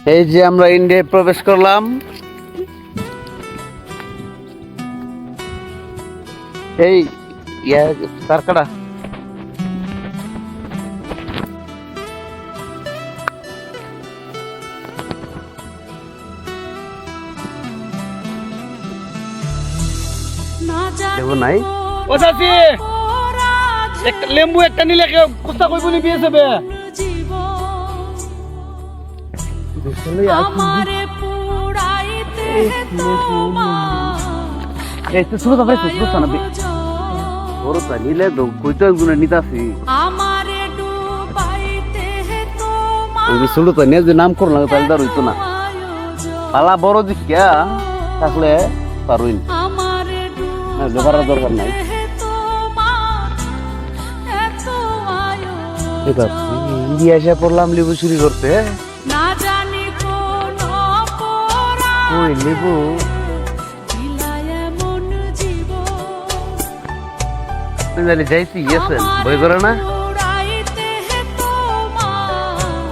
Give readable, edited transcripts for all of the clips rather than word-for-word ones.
এই যে আমরা ইন্ডিয়ায় প্রবেশ করলাম। এই তারকাটা দেবো নাই। ও চাচি একটা লেম্বু একটা নিলে কেউ কোথা কই বলি বিয়ে যাবে। নিলে তো কইতো গুণে নিতাছি শুরু তো নিয়ে যে নাম করলাম তাহলে তো রইতো না। পালা বড় দিকা থাকলে পারুই না, জোগাড়ার দরকার নাই। ইন্ডিয়া এসে পড়লাম লেবু চুরি করতে। ওই লেবু যাইছি গেছেন বই করে না।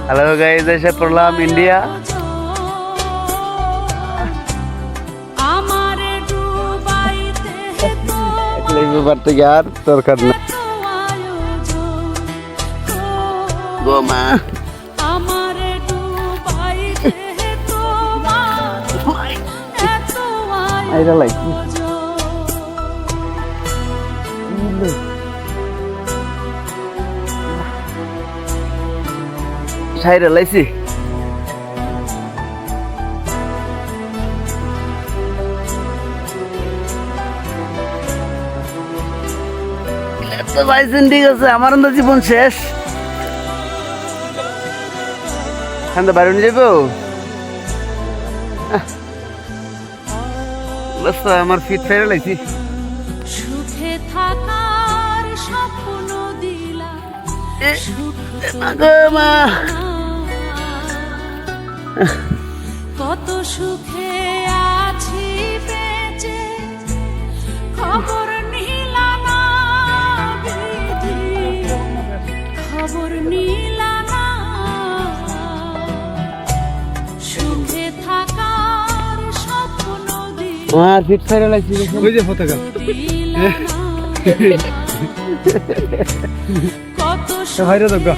হ্যালো গাইস, এসে পড়লাম ইন্ডিয়া। লেবু বাড়তে গিয়ে আর দরকার না গো মা। আইরা লাইছি সাইরা লাইছি। ঠিক আছে, আমার জীবন শেষ। বাইরে নিয়ে যাবো। আমার ফিট ফেরে লাইছি। সুখে থাকার স্বপ্ন দিলা কত সুখে আছি বেঁচে, খবর নিলা না বিধি, খবর নিলা না। সুখে থাকার স্বপ্ন আমার ফিট ফেরে লাইছি। ওই যে পতাকা কত ভাইরা দরকার